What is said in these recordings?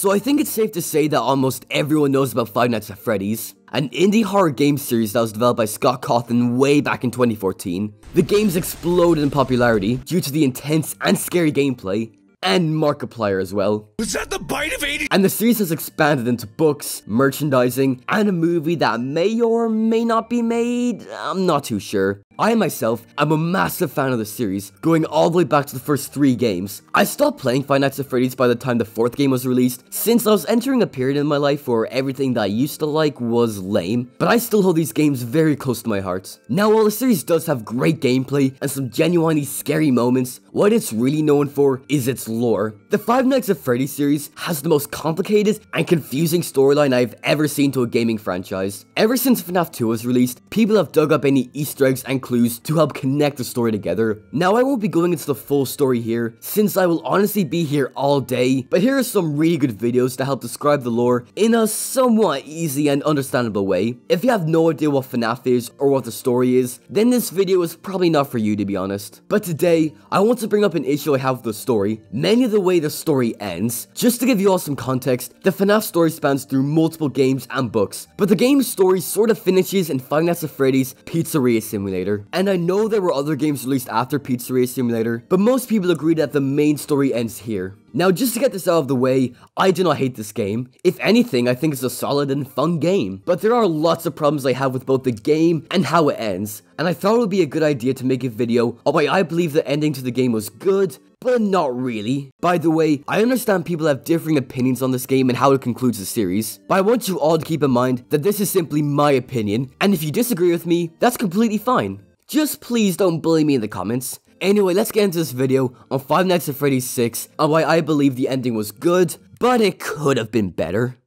So I think it's safe to say that almost everyone knows about Five Nights at Freddy's, an indie horror game series that was developed by Scott Cawthon way back in 2014. The game's exploded in popularity due to the intense and scary gameplay, and Markiplier as well. Was that the bite of 80? And the series has expanded into books, merchandising, and a movie that may or may not be made. I'm not too sure. I myself am a massive fan of the series, going all the way back to the first 3 games. I stopped playing Five Nights at Freddy's by the time the 4th game was released, since I was entering a period in my life where everything that I used to like was lame, but I still hold these games very close to my heart. Now, while the series does have great gameplay and some genuinely scary moments, what it's really known for is its lore. The Five Nights at Freddy series has the most complicated and confusing storyline I've ever seen to a gaming franchise. Ever since FNAF 2 was released, people have dug up any Easter eggs and clues to help connect the story together. Now, I won't be going into the full story here, since I will honestly be here all day, but here are some really good videos to help describe the lore in a somewhat easy and understandable way. If you have no idea what FNAF is or what the story is, then this video is probably not for you, to be honest. But today, I want to bring up an issue I have with the story, mainly the way the story ends. Just to give you all some context, the FNAF story spans through multiple games and books, but the game's story sort of finishes in Five Nights at Freddy's Pizzeria Simulator. And I know there were other games released after Pizzeria Simulator, but most people agree that the main story ends here. Now, just to get this out of the way, I do not hate this game. If anything, I think it's a solid and fun game. But there are lots of problems I have with both the game and how it ends, and I thought it would be a good idea to make a video on why I believe the ending to the game was good, but not really. By the way, I understand people have differing opinions on this game and how it concludes the series, but I want you all to keep in mind that this is simply my opinion, and if you disagree with me, that's completely fine. Just please don't bully me in the comments. Anyway, let's get into this video on Five Nights at Freddy's 6 and why I believe the ending was good, but it could have been better.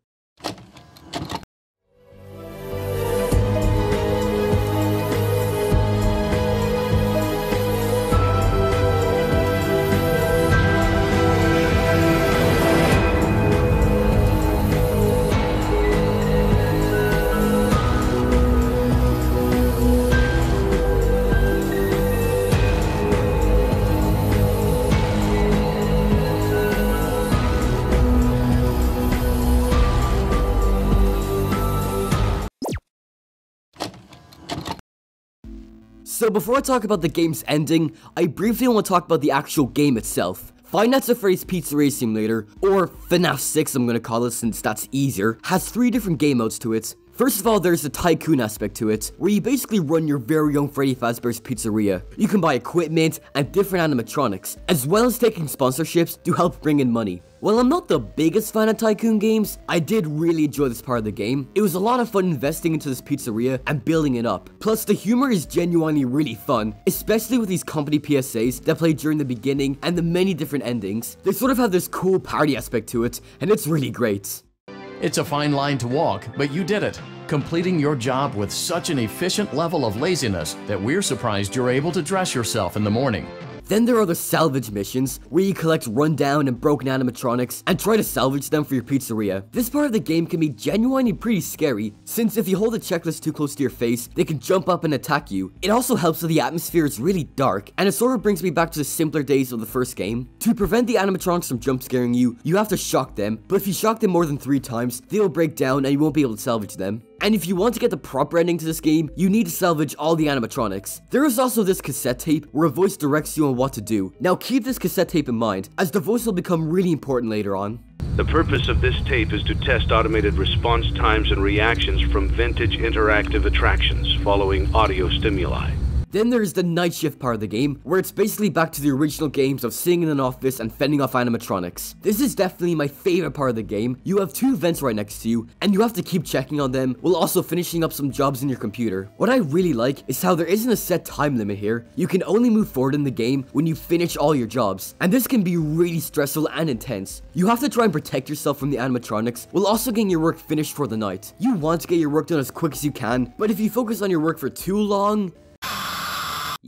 So before I talk about the game's ending, I briefly want to talk about the actual game itself. Five Nights at Freddy's Pizzeria Simulator, or FNAF 6 I'm gonna call it since that's easier, has 3 different game modes to it. First of all, there's the tycoon aspect to it, where you basically run your very own Freddy Fazbear's Pizzeria. You can buy equipment and different animatronics, as well as taking sponsorships to help bring in money. While I'm not the biggest fan of tycoon games, I did really enjoy this part of the game. It was a lot of fun investing into this pizzeria and building it up. Plus, the humor is genuinely really fun, especially with these company PSAs that play during the beginning and the many different endings. They sort of have this cool party aspect to it, and it's really great. It's a fine line to walk, but you did it, completing your job with such an efficient level of laziness that we're surprised you're able to dress yourself in the morning. Then there are the salvage missions, where you collect rundown and broken animatronics and try to salvage them for your pizzeria. This part of the game can be genuinely pretty scary, since if you hold the checklist too close to your face, they can jump up and attack you. It also helps that the atmosphere is really dark, and it sort of brings me back to the simpler days of the first game. To prevent the animatronics from jump scaring you, you have to shock them, but if you shock them more than 3 times, they will break down and you won't be able to salvage them. And if you want to get the proper ending to this game, you need to salvage all the animatronics. There is also this cassette tape where a voice directs you on what to do. Now keep this cassette tape in mind, as the voice will become really important later on. The purpose of this tape is to test automated response times and reactions from vintage interactive attractions following audio stimuli. Then there's the night shift part of the game, where it's basically back to the original games of sitting in an office and fending off animatronics. This is definitely my favorite part of the game. You have 2 vents right next to you, and you have to keep checking on them, while also finishing up some jobs in your computer. What I really like is how there isn't a set time limit here. You can only move forward in the game when you finish all your jobs, and this can be really stressful and intense. You have to try and protect yourself from the animatronics, while also getting your work finished for the night. You want to get your work done as quick as you can, but if you focus on your work for too long,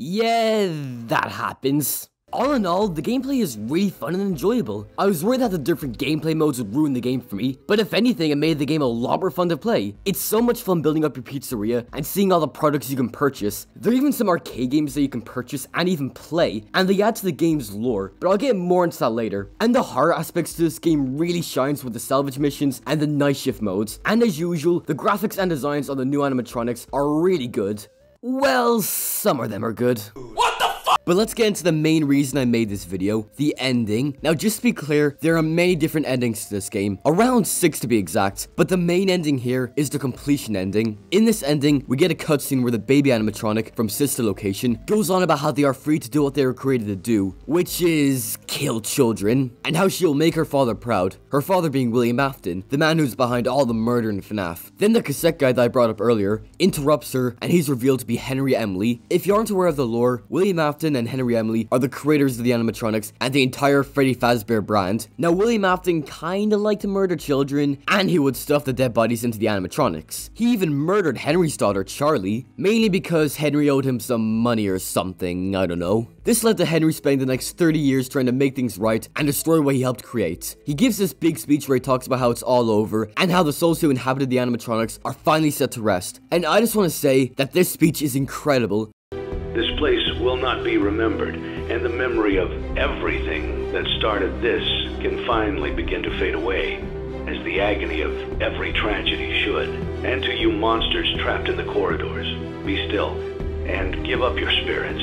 yeah, that happens. All in all, the gameplay is really fun and enjoyable. I was worried that the different gameplay modes would ruin the game for me, but if anything, it made the game a lot more fun to play. It's so much fun building up your pizzeria and seeing all the products you can purchase. There are even some arcade games that you can purchase and even play, and they add to the game's lore, but I'll get more into that later. And the horror aspects to this game really shines with the salvage missions and the night shift modes. And as usual, the graphics and designs on the new animatronics are really good. Well, some of them are good. What the fuck? But let's get into the main reason I made this video, the ending. Now, just to be clear, there are many different endings to this game, around 6 to be exact, but the main ending here is the completion ending. In this ending, we get a cutscene where the baby animatronic from Sister Location goes on about how they are free to do what they were created to do, which is kill children, and how she'll make her father proud, her father being William Afton, the man who's behind all the murder in FNAF. Then the cassette guy that I brought up earlier interrupts her, and he's revealed to be Henry Emily. If you aren't aware of the lore, William Afton and Henry Emily are the creators of the animatronics and the entire Freddy Fazbear brand. Now, William Afton kinda liked to murder children, and he would stuff the dead bodies into the animatronics. He even murdered Henry's daughter, Charlie, mainly because Henry owed him some money or something, I don't know. This led to Henry spending the next 30 years trying to make things right and destroy what he helped create. He gives this big speech where he talks about how it's all over, and how the souls who inhabited the animatronics are finally set to rest. And I just want to say that this speech is incredible. This place will not be remembered, and the memory of everything that started this can finally begin to fade away, as the agony of every tragedy should. And to you monsters trapped in the corridors, be still, and give up your spirits.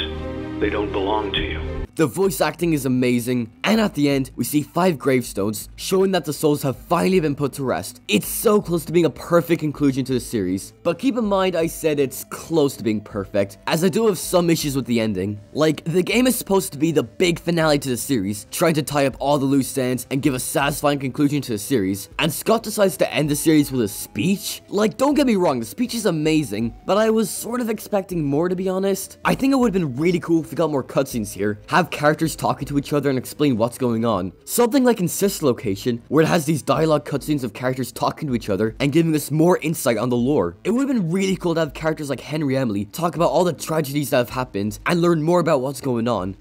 They don't belong to you. The voice acting is amazing, and at the end, we see 5 gravestones, showing that the souls have finally been put to rest. It's so close to being a perfect conclusion to the series, but keep in mind I said it's close to being perfect, as I do have some issues with the ending. Like, the game is supposed to be the big finale to the series, trying to tie up all the loose ends and give a satisfying conclusion to the series, and Scott decides to end the series with a speech? Like, don't get me wrong, the speech is amazing, but I was sort of expecting more, to be honest. I think it would have been really cool if we got more cutscenes here, have characters talking to each other and explain what's going on. Something like in Sister Location, where it has these dialogue cutscenes of characters talking to each other and giving us more insight on the lore. It would have been really cool to have characters like Henry Emily talk about all the tragedies that have happened and learn more about what's going on.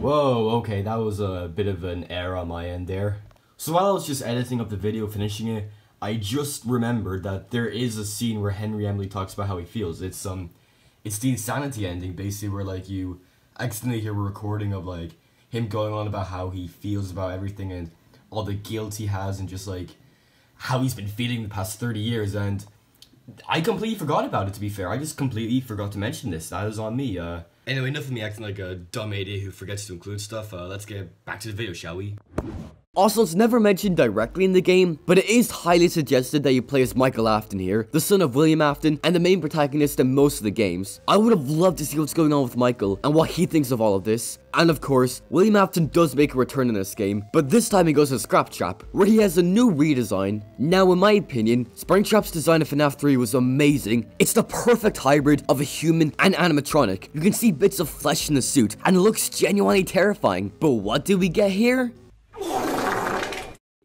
Whoa, okay, that was a bit of an error on my end there. So while I was just editing up the video, finishing it, I just remembered that there is a scene where Henry Emily talks about how he feels. It's the insanity ending, basically, where like you accidentally hear a recording of like him going on about how he feels about everything and all the guilt he has and just like how he's been feeling the past 30 years, and I completely forgot about it, to be fair. I just completely forgot to mention this. That was on me. Anyway, enough of me acting like a dumb idiot who forgets to include stuff. Let's get back to the video, shall we? Also, it's never mentioned directly in the game, but it is highly suggested that you play as Michael Afton here, the son of William Afton, and the main protagonist in most of the games. I would have loved to see what's going on with Michael, and what he thinks of all of this. And of course, William Afton does make a return in this game, but this time he goes to Scraptrap, where he has a new redesign. Now, in my opinion, Springtrap's design of FNAF 3 was amazing. It's the perfect hybrid of a human and animatronic. You can see bits of flesh in the suit, and it looks genuinely terrifying. But what do we get here?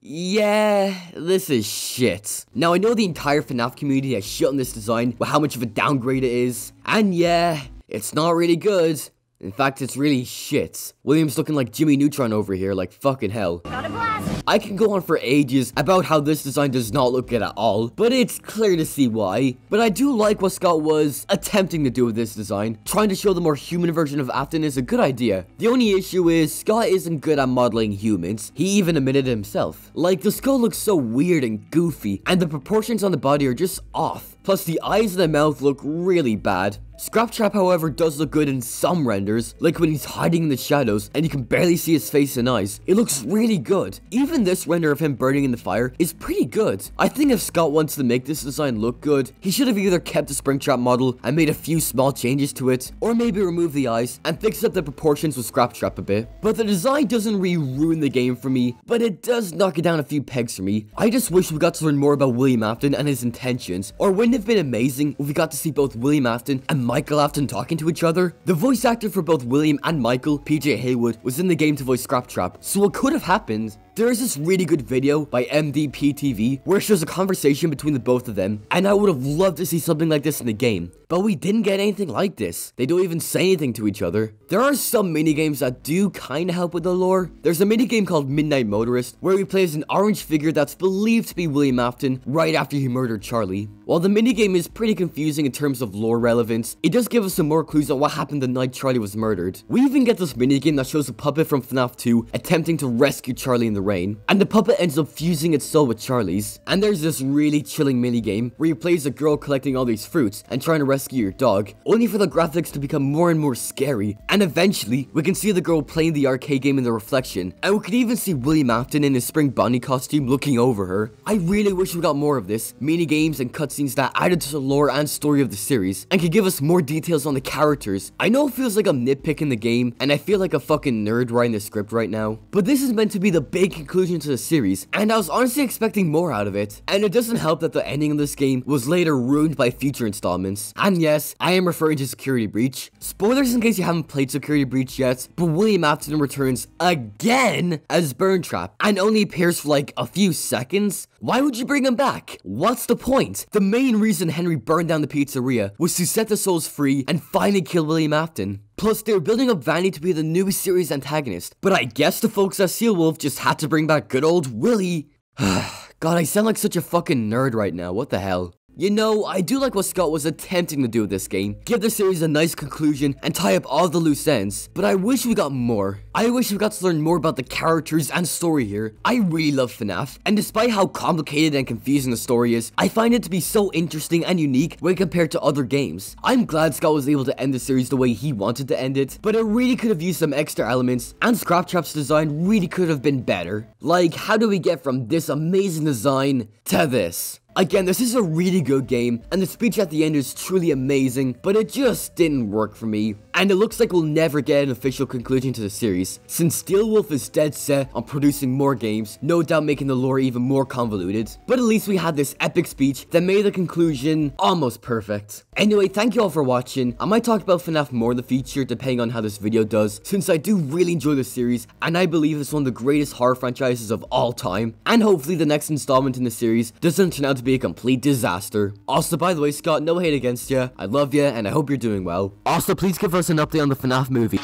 Yeah, this is shit. Now, I know the entire FNAF community has shit on this design with how much of a downgrade it is, and yeah, it's not really good. In fact, it's really shit. William's looking like Jimmy Neutron over here, like fucking hell. Got a blast. I can go on for ages about how this design does not look good at all, but it's clear to see why. But I do like what Scott was attempting to do with this design. Trying to show the more human version of Afton is a good idea. The only issue is, Scott isn't good at modeling humans. He even admitted it himself. Like, the skull looks so weird and goofy, and the proportions on the body are just off. Plus, the eyes and the mouth look really bad. Scraptrap, however, does look good in some renders, like when he's hiding in the shadows and you can barely see his face and eyes. It looks really good. Even this render of him burning in the fire is pretty good. I think if Scott wants to make this design look good, he should have either kept the Springtrap model and made a few small changes to it, or maybe remove the eyes and fix up the proportions with Scraptrap a bit. But the design doesn't really ruin the game for me, but it does knock it down a few pegs for me. I just wish we got to learn more about William Afton and his intentions, or wouldn't it have been amazing if we got to see both William Afton and Michael Afton talking to each other? The voice actor for both William and Michael, PJ Haywood, was in the game to voice Scraptrap, so what could have happened? There is this really good video by MDPTV where it shows a conversation between the both of them, and I would have loved to see something like this in the game. But we didn't get anything like this. They don't even say anything to each other. There are some minigames that do kinda help with the lore. There's a minigame called Midnight Motorist, where he plays an orange figure that's believed to be William Afton right after he murdered Charlie. While the minigame is pretty confusing in terms of lore relevance, it does give us some more clues on what happened the night Charlie was murdered. We even get this minigame that shows a puppet from FNAF 2 attempting to rescue Charlie in the rain, and the puppet ends up fusing its soul with Charlie's. And there's this really chilling minigame where you play as a girl collecting all these fruits and trying to rescue your dog, only for the graphics to become more and more scary. And eventually, we can see the girl playing the arcade game in the reflection, and we could even see William Afton in his spring Bonnie costume looking over her. I really wish we got more of this, minigames and cutscenes that added to the lore and story of the series, and could give us more details on the characters. I know it feels like I'm nitpicking the game, and I feel like a fucking nerd writing the script right now, but this is meant to be the big conclusion to the series, and I was honestly expecting more out of it. And it doesn't help that the ending of this game was later ruined by future installments. And yes, I am referring to Security Breach. Spoilers in case you haven't played Security Breach yet, but William Afton returns again as Burn Trap, and only appears for like a few seconds. Why would you bring him back? What's the point? The main reason Henry burned down the pizzeria was to set the souls free and finally kill William Afton. Plus, they were building up Vanny to be the new series antagonist, but I guess the folks at Seal Wolf just had to bring back good old Willie. God, I sound like such a fucking nerd right now, what the hell? You know, I do like what Scott was attempting to do with this game, give the series a nice conclusion and tie up all the loose ends, but I wish we got more. I wish we got to learn more about the characters and story here. I really love FNAF, and despite how complicated and confusing the story is, I find it to be so interesting and unique when compared to other games. I'm glad Scott was able to end the series the way he wanted to end it, but it really could have used some extra elements, and Scraptrap's design really could have been better. Like, how do we get from this amazing design to this? Again, this is a really good game, and the speech at the end is truly amazing, but it just didn't work for me. And it looks like we'll never get an official conclusion to the series, since Steel Wolf is dead set on producing more games, no doubt making the lore even more convoluted. But at least we had this epic speech that made the conclusion almost perfect. Anyway, thank you all for watching. I might talk about FNAF more in the future depending on how this video does, since I do really enjoy the series, and I believe it's one of the greatest horror franchises of all time. And hopefully the next installment in the series doesn't turn out to be a complete disaster. Also, by the way, Scott, no hate against you. I love you, and I hope you're doing well. Also, please give us an update on the FNAF movie.